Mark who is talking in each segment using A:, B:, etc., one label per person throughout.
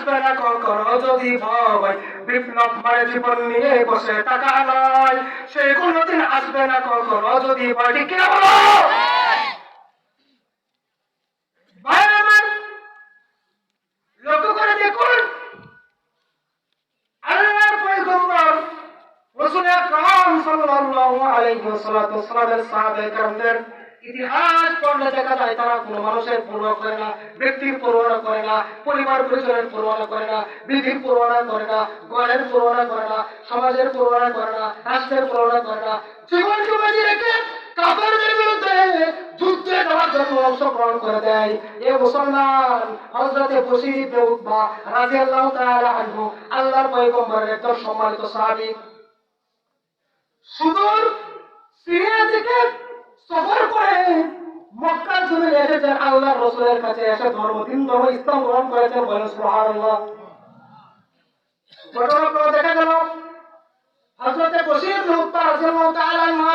A: আসবে না কখনো যদি ভয়, বিপ্লব মানে জীবন নিয়ে বসে টাকা নয়, সে কোনোদিন আসবে না কখনো যদি ভয়। ঠিক কিনা বলো ভাইরা আমার? লক্ষ্য করে দেখুন, আল্লাহর পয়গম্বর রাসূল আকরাম সাল্লাল্লাহু আলাইহি ওয়াসাল্লামের সাহাবায়ে কেরামদের ইতিহাস পড়লে দেখা যায় তারা কোনো মানুষের পরোয়া করে না, ব্যক্তির পরোয়া করে না, পরিবার পরিজনের পরোয়া করে না, বিধির পরোয়া করে না, ঘরের পরোয়া করে না, সমাজের পরোয়া করে না, রাষ্ট্রের পরোয়া করে না। জীবনকে বাজি রেখে কাফেরদের বিরুদ্ধে যুদ্ধে যাওয়ার জন্য অংশগ্রহণ করে দেয় এ মুসলমান। হযরতে বশীর ইবনে উতবা রাদিয়াল্লাহু তাআলা আনহু আল্লাহর পয়গম্বরের একজন সম্মানিত সাহাবী, সুদূর সিরিয়া থেকে সফর করে মক্কার জমিনে এসেছেন আল্লাহর রাসূলের কাছে, এসে দিন ধর্ম ইসলাম গ্রহণ করেছেন। বলেন সুবহানাল্লাহ। ঘটনাক্রমে দেখা গেল হযরতে বশীর ইবনে উতবা রাদিয়াল্লাহু তাআলা আনহু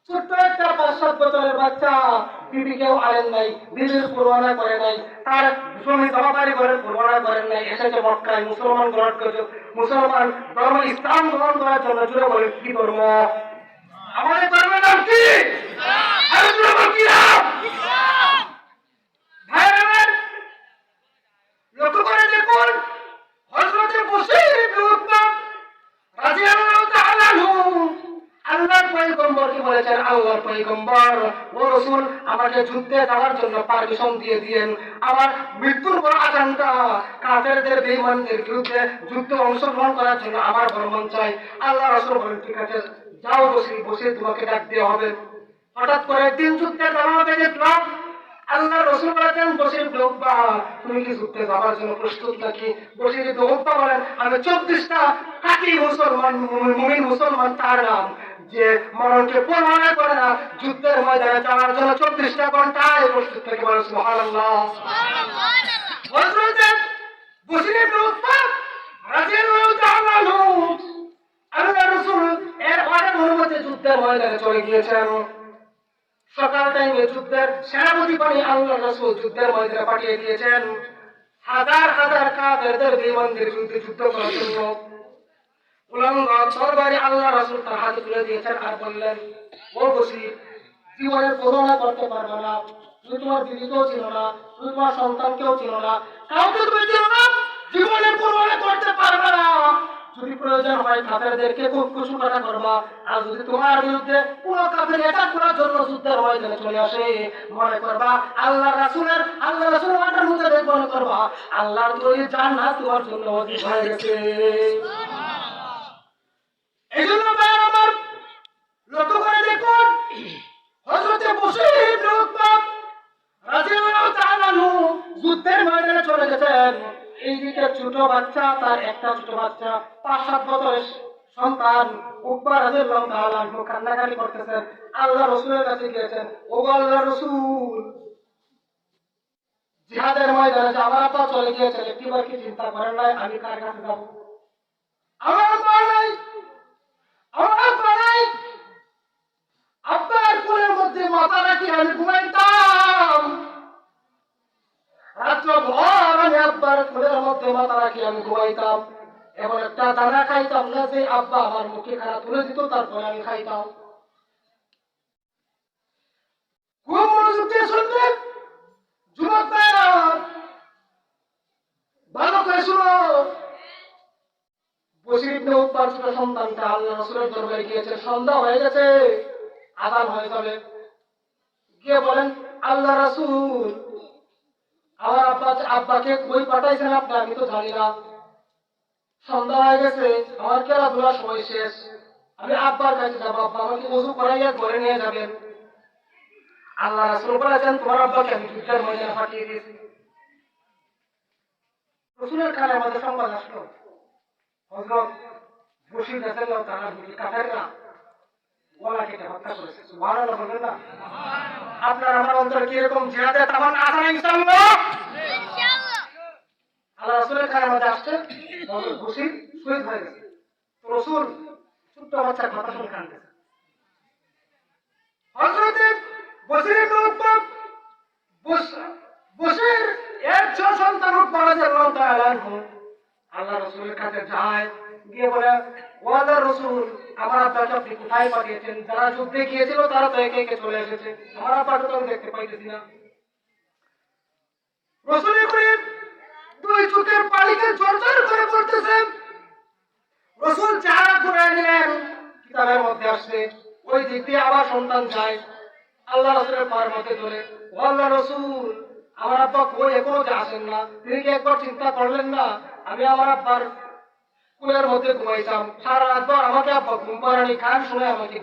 A: ছোট্ট একটা ৫-৭ বছরের বাচ্চা, বিবিকেও আনেন নাই, বিবির পরোয়া করে নাই, তার জমি জমাবাড়ি ঘরের পরোয়া করেন নাই, এসেছে মক্কায় মুসলমান গ্রহণ করেছে, মুসলমান ধর্ম ইসলাম গ্রহণ করার জন্য। জুড়ে বলে কি ধর্ম? আমাদের ধর্মের নাম কি? আরে জুড়ে বল কি নাম? ভাইরা আমার, লক্ষ্য করে দেখুন, হযরতে বশীর ইবনে উতবা রাদিয়াল্লাহু তাআলা আনহু আল্লাহর পয়গম্বরকে বলেছেন, আল্লাহর পয়গম্বর ও রাসূল, আমাকে যুদ্ধে যাওয়ার জন্য পারমিশন দিয়ে দিয়েন। আমার মৃত্যুর পর আশঙ্কা, কাফেরদের বেঈমানদের বিরুদ্ধে যুদ্ধে অংশগ্রহণ করার জন্য আমার ফরমান চাই। আল্লাহ রাসূল বলেন, ঠিক আছে যাও বশীর, বশীর তোমাকে ডাক দেওয়া হবে। হঠাৎ করে একদিন যুদ্ধে যাওয়া হবে দেখলাম আল্লাহ রাসূল বলেছেন, বশীর ইবনে উতবা তুমি কি যুদ্ধে যাওয়ার জন্য প্রস্তুত নাকি? বশীর ইবনে উতবা বলেন, আমি ২৪টা কাটি মুসলমান, মুমিন মুসলমান তার নাম যে মরণকে পরোয়া করে না, যুদ্ধের ময়দানে যাওয়ার জন্য ২৪টা ঘন্টায় প্রস্তুত থেকে। বলেন সুবহানাল্লাহ। হযরত বশীর ইবনে উতবা রাদিয়াল্লাহু তাআলা আনহু আল্লাহ রাসূল এর অর্ডার অনুমতি যুদ্ধের ময়দানে চলে গিয়েছেন। সকাল টাইমে যুদ্ধের সেনাপতি বানিয়ে আল্লাহ রাসূল যুদ্ধের ময়দানে পাঠিয়ে দিয়েছেন হাজার হাজার কাফেরদের বেঈমানদের বিরুদ্ধে যুদ্ধ করার জন্য। উলঙ্গ তরবারি আল্লাহ রাসূল তার হাতে তুলে দিয়েছেন আর বললেন, ও বশীর, জীবনের পরোয়া করতে পারবে না, তুমি তোমার বিবিকেও ছিল না, তুমি তোমার সন্তানকেও ছিল না, কাউকে তুমি ছিল না, জীবনের পরোয়া করতে পারবে না। যদি প্রয়োজন হয় কাফেরদেরকে খুব কুশকাটা করবা, আর যদি তোমার বিরুদ্ধে কোনো কাফের অ্যাটাক করার জন্য যুদ্ধের ময়দানে চলে আসে, মনে করবা আল্লাহ রাসূলের অর্ডার মোতাবেক মনে করবা আল্লাহর তৈরি জান্নাত তোমার জন্য ওয়াজিব হয়ে গেছে। এই জন্য আমার লক্ষ্য করে দেখুন, হযরতে বশীর ইবনে উতবা রাদিয়াল্লাহু তাআলা আনহু যুদ্ধের ময়দানে চলে গেছেন। এইদিকে ছোট বাচ্চা, তার একটা ছোট বাচ্চা ৫-৭ বছরের সন্তান উতবা রাদিয়াল্লাহু তাআলা আনহু কান্নাকাটি করতেছেন। আল্লাহ রাসূলের কাছে গিয়েছেন, ও আল্লাহর রাসূল, জিহাদের ময়দানে যে আমার আপা চলে গিয়েছেন, একটিবার কি চিন্তা করেন নাই আমি কার কাছে যাব? আমার আপা নাই, আমার আপা নাই, আপনার কোলের মধ্যে মাথা রাখি আমি ঘুমাইতাম, রাত্র ভর আমি আব্বার কোলের মধ্যে মাথা রাখি আমি ঘুমাইতাম, এমন একটা দানা খাইতাম না যে আব্বা আমার মুখে খানা তুলে দিত তারপরে আমি খাইতাম। খুব মনোযোগ দিয়ে শুনবেন যুবক ভাইরা, ভালো করে শুনো। বশীর ইবনে উতবার ছোট সন্তানটা আল্লাহ রাসূলের দরবারে গিয়েছে, সন্ধ্যা হয়ে গেছে, আযান হয়ে যাবে, গিয়ে বলেন, আল্লাহ রাসূল, আমার আব্বাকে কই পাঠাইছেন আপনি? আমি তো জানি না, সন্ধ্যা হয়ে গেছে, আমার খেলাধুলার সময় শেষ, আমি আব্বার কাছে যাবো, আব্বা আমাকে ওযু করাইয়া ঘরে নিয়ে যাবেন। আল্লাহ রাসূল বলেছেন, তোমার আব্বাকে আমি যুদ্ধের ময়দানে পাঠিয়ে দিয়েছি। রাসূলের কানে আমাদের সংবাদ আসলো, হযরত বশীর রাদিয়াল্লাহু তাআলা আনহু কাফেররা গলা কেটে হত্যা করেছে। সুবহানাল্লাহ বলবেন না? আপনার আমার অন্তরে কি এরকম জিহাদের তামান্না আছে না ইনশাআল্লাহ? ইনশাআল্লাহ। আল্লাহ রাসূলের কানে আমাদের আসছে, হযরত বশীর শহীদ হয়ে গেছে। তো রাসূল ছোট্ট বাচ্চার কথা শুনে কাঁদতেছে। হযরত বশীর ইবনে উতবা বশীর এর সন্তান উঠবে রাদিয়াল্লাহু তাআলা আনহু আল্লাহ রাসূলের কাছে যায়, গিয়ে বলে, ও আল্লাহর রাসূল, আমার আব্বাকে আপনি কোথায় পাঠিয়েছেন? যারা যুদ্ধে গিয়েছিল তারা তো একে একে চলে এসেছে, আমার আব্বাকে তো আমি দেখতে পাইতেছি না। রাসূল করিম দুই চোখের পানিতে ঝরঝর করে পড়তেছে। রাসূল চেহারা ঘুরায় নিলেন, কিতাবের মধ্যে আসছে ওই দিক দিয়ে আবার সন্তান যায়, আল্লাহ রাসূলের পায়ের মধ্যে ধরে, ও আল্লাহর রাসূল, আমার আব্বা কই, এখনো যে আসেন না? তিনি কি একবার চিন্তা করলেন না আমি আমার আব্বার কুলের মধ্যে ঘুমাইতাম, সারা রাতভর আমাকে আব্বা ঘুম পাড়ানি, গান শুনে আমাকে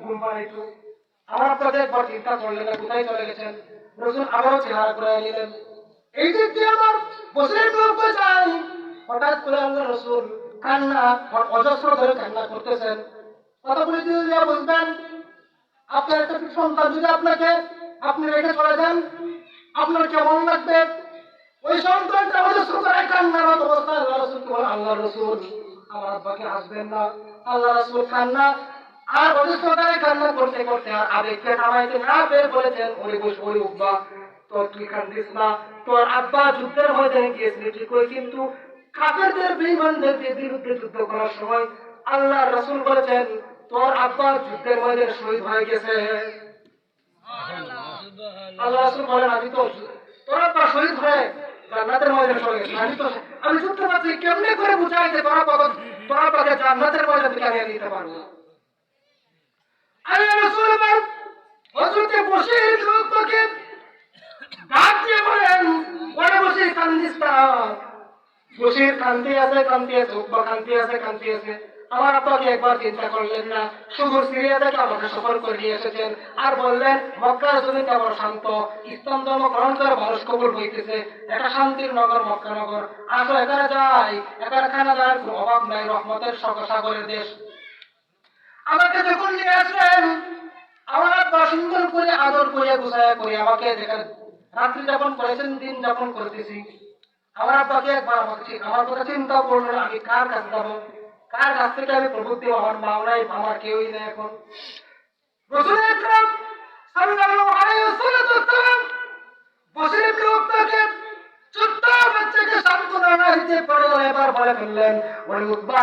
A: ঘুম পাড়াইতো, আমার আব্বাকে একবার চিন্তা করলেন না কোথায় চলে গেছেন? রাসূল আবারও চেহারা ঘুরায় নিলেন, এই দিক দিয়ে আবার বসে যাই। হঠাৎ করে আল্লাহ রাসূল কান্না, অজস্র ধরে কান্না করতেছেন। কথাগুলি যদি বুঝবেন, আপনার একটা সন্তান যদি আপনাকে আপনি রেখে চলে যান, আপনার কেমন লাগবে? ওই সন্তানটা অজস্র ধরে কান্নার অবস্থায় আল্লাহ রাসূলকে বলে, আল্লাহ রাসূল, আমার আব্বাকে আসবেন না। আল্লাহ রাসূল কান্না আর অজস্র ধরে কান্না করতে করতে আর আবেগকে থামাইতে না পেরে বলেছেন, ওরে উব্বা, তোর তুই কান্দিস না, তোর আব্বা যুদ্ধের ময়দানে গিয়েছিল ঠিকই, কিন্তু কাফেরদের বেঈমানদের বিরুদ্ধে যুদ্ধ করার সময় আল্লাহ রাসূল বলেছেন তোর আব্বা যুদ্ধের ময়দানে শহীদ হয়ে গেছে। আল্লাহ রাসূল বলেন, আমি তো তোর আব্বা শহীদ হয়ে জান্নাতের ময়দানে চলে গেছে, আমি যুদ্ধ পাচ্ছি, কেমনে করে বুঝাই যে তোর আব্বাকে জান্নাতের ময়দান থেকে আমি নিতে পারবো? আল্লাহ রাসূল আবার হযরতে বশীর লোককে ডাক দিয়ে বলেন, ওরে বশীর, কান্দিস না। বশীর কান্দি আছে, উকবা কান্দি আছে। আমার আব্বাকে একবার চিন্তা করলেন না, শুধু সিরিয়া থেকে আমাকে সফর করে নিয়ে এসেছেন আর বললেন মক্কার জমিটা বড় শান্ত, ইসলাম ধর্ম গ্রহণ করে মানুষ কবুল হইতেছে, এটা শান্তির নগর মক্কা নগর, আসো এখানে যাই, এখানে খানা দাওয়ার কোনো অভাব নাই, রহমতের সাগরের দেশ। আমাকে যখন নিয়ে আসলেন, আমার আব্বা সুন্দর করে আদর করে গুছায়া করে আমাকে যেখানে রাত্রি যাপন করেছেন, দিন যাপন করতেছি, আমার আব্বাকে একবার আমার কথা চিন্তা করলো না, আমি কার কাছে যাবো, কার কাছ থেকে আমি প্রবুদ্ধি? আমার মাও নাই, আমার কেউই নেই। এখন রাসূল আকরাম সাল্লাল্লাহু আলাইহি ওয়াসাল্লাম বশীর ইবনে উকবাকে ছোট্ট বাচ্চাকে সান্ত্বনা দিতে পারে এবার বলে ফেললেন, ওরে উকবা,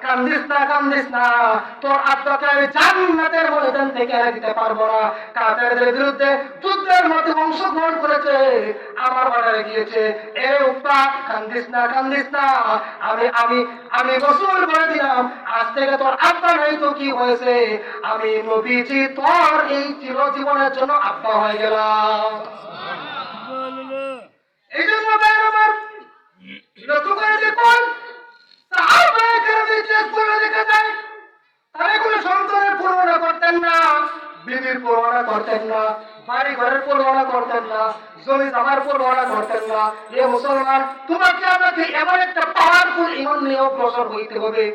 A: কান্দিস না, তোর আব্বাকে আমি জান্নাতের ময়দান থেকে এনে দিতে পারবো না, কাফেরদের বিরুদ্ধে যুদ্ধের মধ্যে অংশগ্রহণ করেছে, আমার বাড়ারে গিয়েছে। এ উকবা, কান্দিস না, আমি রাসূল বলে দিলাম, আজ থেকে তোর আব্বা নাই তো কি হয়েছে, আমি নবীজি তোর এই চিরজীবনের জন্য আব্বা হয়ে গেলাম। এই জন্য আমার লক্ষ্য করে দেখুন, সাহাবায়ে কেরাম ইতিহাস পড়লে দেখা যায় তারা কোনো সন্তানের পূর্ণনা করতেন না, বিবির পূর্ণনা করতেন না, বাড়ি ঘরের পূর্ণনা করতেন না, জমি জামার পূর্ণনা করতেন না। এ মুসলমান, তোমাকে আমাকে এমন একটা পাওয়ারফুল ঈমান নিয়ে অগ্রসর হইতে হবে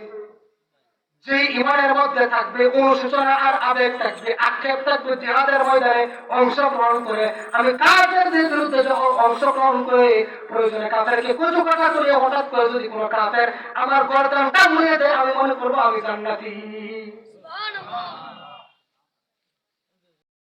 A: যে ঈমানের মধ্যে থাকবে অনুশোচনা আর আবেগ থাকবে, আক্ষেপ থাকবে, জিহাদের ময়দানে অংশগ্রহণ করে আমি কাফেরদের বিরুদ্ধে যখন অংশগ্রহণ করে প্রয়োজনে কাফেরকে কচু কাটা করে হঠাৎ করে যদি কোনো কাফের আমার গর্দানটা মুড়িয়ে দেয়, আমি মনে করবো আমি জান্নাতি।